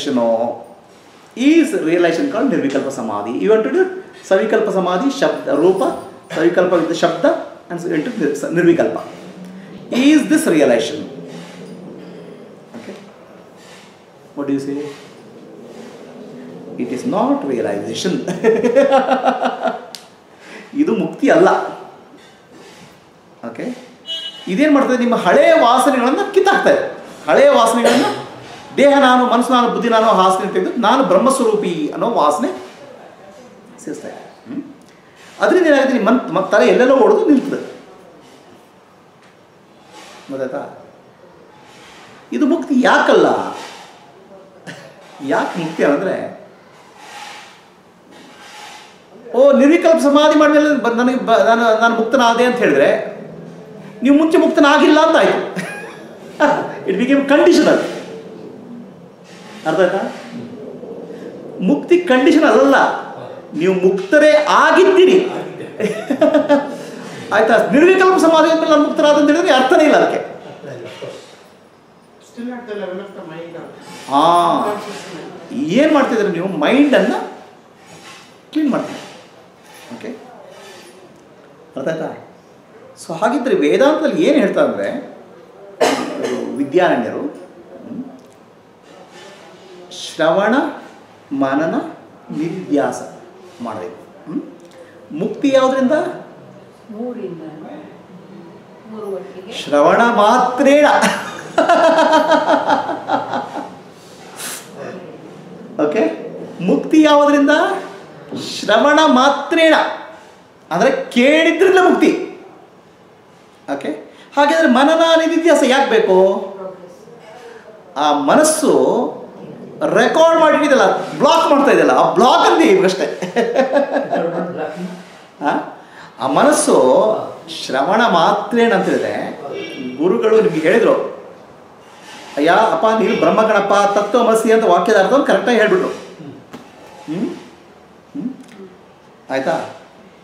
realization is realization called Nirvikalpa Samadhi. You want to do Savikalpa Samadhi, Shabda, Rupa, Savikalpa with the Shabda, and so into Nirvikalpa. Is this realization? Okay. What do you say? It is not realization. ಇದು ಮುಕ್ತಿ ಅಲ್ಲ. Okay, ಇದೇನು ಮಾಡ್ತದೆ, ನಿಮ್ಮ ಹಳೆಯ ವಾಸನೆಗಳನ್ನು ಕಿತ್ತಾಕ್ತಾ ಇದೆ. ಹಳೆಯ ವಾಸನೆಗಳನ್ನು ದೇಹ ನಾನು, ಮನಸ್ಸು ನಾನು, ಬುದ್ಧಿ ನಾನು ವಾಸನೆ ತೆಗೆದು ನಾನು ಬ್ರಹ್ಮಸ್ವರೂಪಿ ಅನ್ನೋ ವಾಸನೆ ಸೇರಿಸ್ತಾ ಇದೆ. ಅದರಿಂದ ಏನಾಗುತ್ತೆ, ನಿಮ್ಮ ತಲೆ ಎಲ್ಲೆಲ್ಲೋ ಓಡೋದು ನಿಲ್ತದೆ. ಗೊತ್ತಾಯ್ತಾ? ಇದು ಮುಕ್ತಿ ಯಾಕಲ್ಲ? ಯಾಕೆ ಮುಕ್ತಿ ಅಂದರೆ, ನಿರ್ವಿಕಲ್ಪ ಸಮಾಧಿ ಮಾಡಿದ್ಮೇಲೆ ನನಗೆ ನಾನು ಮುಕ್ತನಾದೆ ಅಂತ ಹೇಳಿದ್ರೆ ನೀವು ಮುಂಚೆ ಮುಕ್ತನಾಗಿಲ್ಲ ಅಂತ ಆಯಿತು. It became conditional. ಅರ್ಥ ಆಯ್ತಾ? ಮುಕ್ತಿ ಕಂಡೀಷನ್ ಅಲ್ಲ, ನೀವು ಮುಕ್ತರೇ ಆಗಿದ್ದೀರಿ. ಆಯ್ತಾ? ನಿರ್ವಿಕಲ್ಪ ಸಮಾಧಿ ಅಂದ್ಮೇಲೆ ನಾನು ಮುಕ್ತರಾದ ಅಂತ ಹೇಳಿದ್ರೆ ಅರ್ಥನೇ ಇಲ್ಲ ಅದಕ್ಕೆ. ಏನು ಮಾಡ್ತಿದ್ರೆ ನೀವು ಮೈಂಡನ್ನು ಕ್ಲೀನ್ ಮಾಡ್ತೀರಿ. ಓಕೆ, ಅರ್ಥ ಆಯ್ತಾ? ಸೊ ಹಾಗಿದ್ರೆ ವೇದಾಂತದಲ್ಲಿ ಏನು ಹೇಳ್ತಾ ಅಂದರೆ, ವಿದ್ಯಾರಣ್ಯರು ಶ್ರವಣ ಮನನ ನಿಧ್ಯಾಸ ಮಾಡಬೇಕು. ಮುಕ್ತಿ ಯಾವುದರಿಂದ? ಶ್ರವಣ ಮಾತ್ರೇಣ. ಓಕೆ, ಮುಕ್ತಿ ಯಾವುದರಿಂದ? ಶ್ರವಣ ಮಾತ್ರೇಣ, ಅಂದರೆ ಕೇಳಿದ್ರಿಂದ ಮುಕ್ತಿ. ಓಕೆ, ಹಾಗಾದರೆ ಮನನ ನಿಧಿಧ್ಯಾಸ ಯಾಕೆ ಬೇಕು? ಆ ಮನಸ್ಸು ರೆಕಾರ್ಡ್ ಮಾಡಿಟ್ಟಿದೆಯಲ್ಲ, ಬ್ಲಾಕ್ ಮಾಡ್ತಾ ಇದೆಯಲ್ಲ, ಆ ಬ್ಲಾಕ್ ಅಂತ ಈಗಷ್ಟೇ. ಆ ಮನಸ್ಸು ಶ್ರವಣ ಮಾತ್ರೇಣ ಅಂತೇಳಿದ್ರೆ, ಗುರುಗಳು ನಿಮಗೆ ಹೇಳಿದರು, ಅಯ್ಯ ಅಪ್ಪ ನೀನು ಬ್ರಹ್ಮಗಣಪ್ಪ ತತ್ವಮಸಿ ಅಂತ ವಾಕ್ಯದ ಅರ್ಥವನ್ನು ಕರೆಕ್ಟಾಗಿ ಹೇಳ್ಬಿಟ್ರು. ಆಯಿತಾ?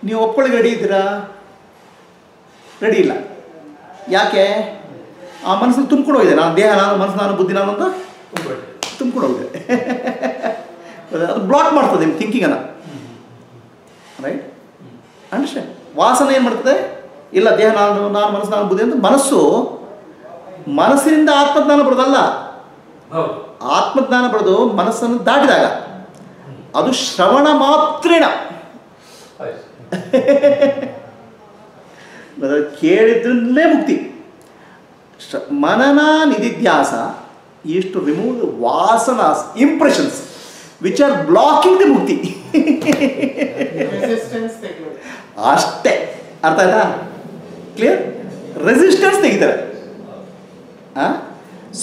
ನೀವು ಒಪ್ಕೊಳ್ಳಿ ರೆಡಿ ಇದ್ದೀರಾ? ರೆಡಿ ಇಲ್ಲ. ಯಾಕೆ? ಆ ಮನಸ್ಸಲ್ಲಿ ತುಂಬ್ಕೊಂಡು ಹೋಗಿದೆ, ನಾನು ದೇಹ ನಾನು, ಮನಸ್ಸು ನಾನು, ಬುದ್ಧಿ ನಾನು ಅಂತ ತುಂಬ್ಕೊಂಡು ಹೋಗಿದೆ. ಅದು ಬ್ಲಾಕ್ ಮಾಡ್ತದೆ ನಿಮ್ಮ ಥಿಂಕಿಂಗನ್ನು. ರೈಟ್? ಅಂಡರ್ಸ್ಟ್ಯಾಂಡ್? ವಾಸನೆ ಏನು ಮಾಡ್ತದೆ? ಇಲ್ಲ ದೇಹ ನಾನು, ಮನಸ್ಸು ನಾನು, ಬುದ್ಧಿ ಅಂತ ಮನಸ್ಸಿನಿಂದ ಆತ್ಮಜ್ಞಾನ ಬರೋದಲ್ಲ. ಆತ್ಮಜ್ಞಾನ ಬರೋದು ಮನಸ್ಸನ್ನು ದಾಟಿದಾಗ. ಅದು ಶ್ರವಣ ಮಾತ್ರೇಣ. ಕೇಳಿದ್ರಲ್ಲೇ ಮುಕ್ತಿ. ಮನನ ನಿಧಿಧ್ಯಾಸ is to remove the vasanas, impressions which are blocking the mukti. Resistance ತೆಗೆಯೋದು ಅಷ್ಟೇ. ಅರ್ಥ ಆಯ್ತಾ? ಕ್ಲಿಯರ್? ರೆಸಿಸ್ಟೆನ್ಸ್ ತೆಗಿತಾರೆ.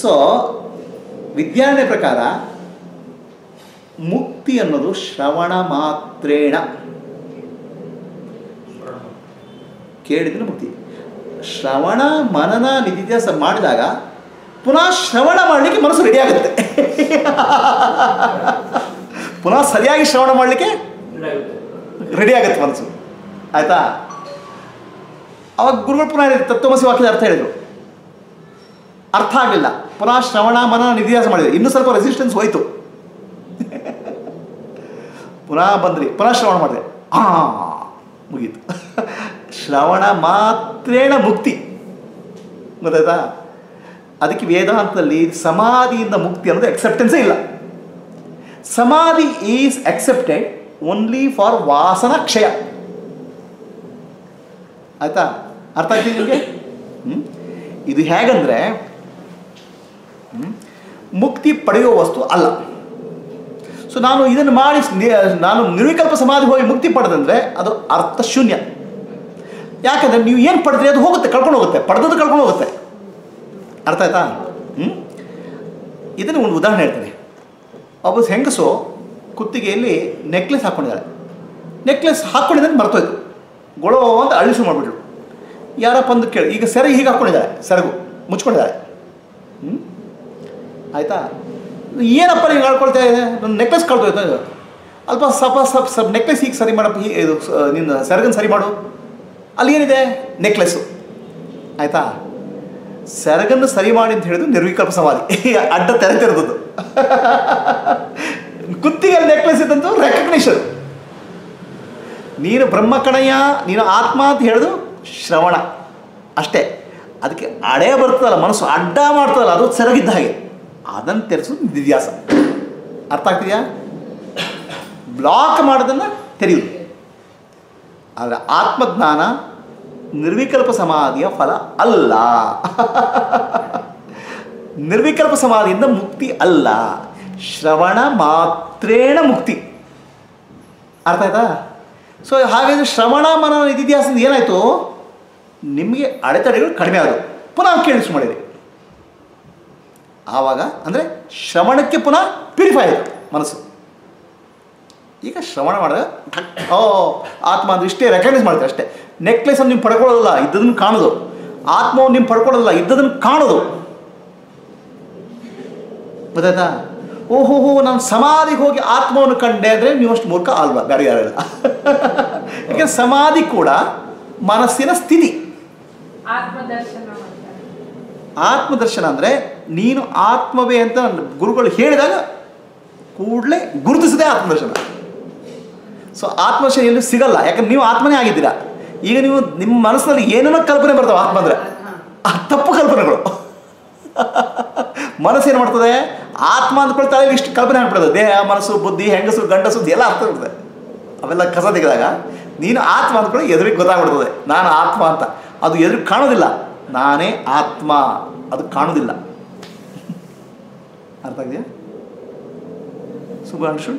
ಸೊ ವಿದ್ಯಾರಣ್ಯ ಪ್ರಕಾರ ಮುಕ್ತಿ ಅನ್ನೋದು ಶ್ರವಣ ಮಾತ್ರೇಣ. ಕೇಳಿದ್ರೆ ಮುಕ್ತಿ. ಶ್ರವಣ ಮನನ ನಿಧಿಧ್ಯಾಸ ಮಾಡಿದಾಗ ಪುನಃ ಶ್ರವಣ ಮಾಡಲಿಕ್ಕೆ ಮನಸ್ಸು ರೆಡಿ ಆಗುತ್ತೆ. ಪುನಃ ಸರಿಯಾಗಿ ಶ್ರವಣ ಮಾಡಲಿಕ್ಕೆ ರೆಡಿ ಆಗುತ್ತೆ ಮನಸ್ಸು. ಆಯಿತಾ? ಅವಾಗ ಗುರುಗಳು ಪುನಃ ತತ್ವಮಸಿ ವಾಕ್ಯದ ಅರ್ಥ ಹೇಳಿದರು, ಅರ್ಥ ಆಗಲಿಲ್ಲ. ಪುನಃ ಶ್ರವಣ ಮನನ ನಿಧಿಧ್ಯಾಸ ಮಾಡಿದ್ರು, ಇನ್ನೂ ಸ್ವಲ್ಪ ರೆಸಿಸ್ಟೆನ್ಸ್ ಹೋಯಿತು. ಪುನಃ ಬಂದ್ರಿ, ಪುನಃ ಶ್ರವಣ ಮಾಡಿದೆ, ಮುಗೀತು. ಶ್ರವಣ ಮಾತ್ರೇಣ ಮುಕ್ತಿ. ಗೊತ್ತಾಯ್ತಾ? ಅದಕ್ಕೆ ವೇದಾಂತದಲ್ಲಿ ಸಮಾಧಿಯಿಂದ ಮುಕ್ತಿ ಅನ್ನೋದು ಎಕ್ಸೆಪ್ಟೆನ್ಸೇ ಇಲ್ಲ. ಸಮಾಧಿ ಈಸ್ ಎಕ್ಸೆಪ್ಟೆಡ್ ಓನ್ಲಿ ಫಾರ್ ವಾಸನ ಕ್ಷಯ. ಆಯ್ತಾ? ಅರ್ಥ ಆಗ್ತಿದೆ ನಿಮಗೆ? ಇದು ಹೇಗಂದರೆ ಮುಕ್ತಿ ಪಡೆಯುವ ವಸ್ತು ಅಲ್ಲ. ಸೊ ನಾನು ಇದನ್ನು ಮಾಡಿ ನಾನು ನಿರ್ವಿಕಲ್ಪ ಸಮಾಧಿ ಹೋಗಿ ಮುಕ್ತಿ ಪಡೆದಂದರೆ ಅದು ಅರ್ಥ ಶೂನ್ಯ. ಯಾಕಂದರೆ ನೀವು ಏನು ಪಡೆದ್ರಿ ಅದು ಹೋಗುತ್ತೆ, ಕಳ್ಕೊಂಡು ಹೋಗುತ್ತೆ, ಪಡೆದದ್ದು ಕಳ್ಕೊಂಡು ಹೋಗುತ್ತೆ. ಅರ್ಥ ಆಯ್ತಾ? ಇದನ್ನು ಒಂದು ಉದಾಹರಣೆ ಹೇಳ್ತೀನಿ. ಒಬ್ಬ ಹೆಂಗಸು ಕುತ್ತಿಗೆಯಲ್ಲಿ ನೆಕ್ಲೆಸ್ ಹಾಕ್ಕೊಂಡಿದ್ದಾಳೆ. ನೆಕ್ಲೆಸ್ ಹಾಕ್ಕೊಂಡಿದ್ದಾನೆ ಮರ್ತೋಯ್ತು, ಗೊಳೋ ಅಂತ ಅಳಿಸು ಮಾಡಿಬಿಟ್ರು. ಯಾರಪ್ಪ ಅಂದು ಕೇಳಿ, ಈಗ ಸೆರಗು ಹೀಗೆ ಹಾಕ್ಕೊಂಡಿದ್ದಾಳೆ, ಸೆರಗು ಮುಚ್ಕೊಂಡಿದ್ದಾಳೆ. ಆಯಿತಾ? ಏನಪ್ಪ ನೀವು ಹೇಳ್ಕೊಳ್ತಾ ಇದೆ, ನನ್ನ ನೆಕ್ಲೆಸ್ ಕಳ್ದೋಯ್ತು. ಸ್ವಲ್ಪ ನೆಕ್ಲೆಸ್ ಹೀಗೆ ಸರಿ ಮಾಡಪ್ಪ, ಇದು ನಿನ್ನ ಸೆರಗನ್ನು ಸರಿ ಮಾಡು. ಅಲ್ಲಿ ಏನಿದೆ? ನೆಕ್ಲೆಸ್ಸು. ಆಯಿತಾ? ಸೆರಗನ್ನು ಸರಿ ಮಾಡಿ ಅಂತ ಹೇಳಿದ್ರು ನಿರ್ವಿಕಲ್ಪ ಸಮಾಧಿ, ಅಡ್ಡ ತೆರೆದಿರೋದು. ಕುತ್ತಿಗೆಯಲ್ಲಿ ನೆಕ್ಲೆಸ್ ಇದ್ದಂತೂ ರೆಕಗ್ನಿಷನ್. ನೀನು ಬ್ರಹ್ಮ ಕಣಯ್ಯ, ನೀನು ಆತ್ಮ ಅಂತ ಹೇಳೋದು ಶ್ರವಣ ಅಷ್ಟೇ. ಅದಕ್ಕೆ ಅಡೆ ಬರ್ತದಲ್ಲ, ಮನಸ್ಸು ಅಡ್ಡ ಮಾಡ್ತದಲ್ಲ, ಅದು ಸೆರಗಿದ್ದ ಹಾಗೆ, ಅದನ್ನು ತೆರೆಸೋದು ನಿಧಿಧ್ಯಾಸ. ಅರ್ಥ ಆಗ್ತಿದೆಯಾ? ಬ್ಲಾಕ್ ಮಾಡೋದನ್ನು ತೆರೆಯುವುದು. ಆದರೆ ಆತ್ಮಜ್ಞಾನ ನಿರ್ವಿಕಲ್ಪ ಸಮಾಧಿಯ ಫಲ ಅಲ್ಲ. ನಿರ್ವಿಕಲ್ಪ ಸಮಾಧಿಯಿಂದ ಮುಕ್ತಿ ಅಲ್ಲ, ಶ್ರವಣ ಮಾತ್ರೇಣ ಮುಕ್ತಿ. ಅರ್ಥ ಆಯ್ತಾ? ಸೊ ಹಾಗಾದರೆ ಶ್ರವಣ ಮನನ ನಿಧಿಧ್ಯಾಸದಿಂದ ಏನಾಯಿತು? ನಿಮಗೆ ಅಡೆತಡೆಗಳು ಕಡಿಮೆ ಆದವು. ಪುನಃ ಕೇಳಿಸು ಮಾಡಿರಿ. ಆವಾಗ ಅಂದರೆ ಶ್ರವಣಕ್ಕೆ ಪುನಃ ಪ್ಯೂರಿಫೈ ಆಯಿತು ಮನಸ್ಸು. ಈಗ ಶ್ರವಣ ಮಾಡಿದಾಗ ಆತ್ಮ ಅಂದರೆ ಇಷ್ಟೇ ರೆಕಗ್ನೈಸ್ ಮಾಡ್ತಾರೆ ಅಷ್ಟೇ. ನೆಕ್ಲೆಸನ್ನು ನೀವು ಪಡ್ಕೊಳ್ಳೋದಲ್ಲ, ಇದ್ದದನ್ನು ಕಾಣೋದು. ಆತ್ಮವನ್ನು ನೀವು ಪಡ್ಕೊಳ್ಳೋದಲ್ಲ, ಇದ್ದದನ್ನು ಕಾಣೋದು. ಗೊತ್ತಾಯ್ತಾ? ಓಹೋ ನಾನು ಸಮಾಧಿಗೆ ಹೋಗಿ ಆತ್ಮವನ್ನು ಕಂಡೆ ಅಂದರೆ ನೀವು ಅಷ್ಟು ಮೂರ್ಖ ಅಲ್ವಾ? ಬೇರೆ ಯಾರಿಲ್ಲ. ಯಾಕೆಂದರೆ ಸಮಾಧಿ ಕೂಡ ಮನಸ್ಸಿನ ಸ್ಥಿತಿ. ಆತ್ಮದರ್ಶನ ಅಂದರೆ ನೀನು ಆತ್ಮವೇ ಅಂತ ಗುರುಗಳು ಹೇಳಿದಾಗ ಕೂಡಲೇ ಗುರುತಿಸದೆ ಆತ್ಮದರ್ಶನ. ಸೊ ಆತ್ಮದರ್ಶನ ಎಲ್ಲೂ ಸಿಗಲ್ಲ, ಯಾಕಂದ್ರೆ ನೀವು ಆತ್ಮನೇ ಆಗಿದ್ದೀರಾ. ಈಗ ನೀವು ನಿಮ್ಮ ಮನಸ್ಸಿನಲ್ಲಿ ಏನೇನೋ ಕಲ್ಪನೆ ಬರ್ತಾವೆ. ಆತ್ಮ ಅಂದರೆ ತಪ್ಪು ಕಲ್ಪನೆಗಳು. ಮನಸ್ಸೇನು ಮಾಡ್ತದೆ? ಆತ್ಮ ಅಂದ್ಕೊಳ್ತಾಳೆ ಇಷ್ಟು ಕಲ್ಪನೆ ಆಗ್ಬಿಡ್ತದೆ. ದೇಹ, ಮನಸ್ಸು, ಬುದ್ಧಿ, ಹೆಂಗಸು, ಗಂಡಸು ಎಲ್ಲ ಅರ್ಥ ಇರ್ತದೆ. ಅವೆಲ್ಲ ಕಸ ತೆಗೆದಾಗ ನೀನು ಆತ್ಮ ಅಂದ್ಕೊಳ್ಳಿ, ಎದುರಿಗೆ ಗೊತ್ತಾಗ್ಬಿಡ್ತದೆ ನಾನು ಆತ್ಮ ಅಂತ. ಅದು ಎದುರಿಗೆ ಕಾಣೋದಿಲ್ಲ, ನಾನೇ ಆತ್ಮ, ಅದು ಕಾಣೋದಿಲ್ಲ. ಅರ್ಥ ಆಗಿದೆಯಾ? ಸುಭಾಂಶು?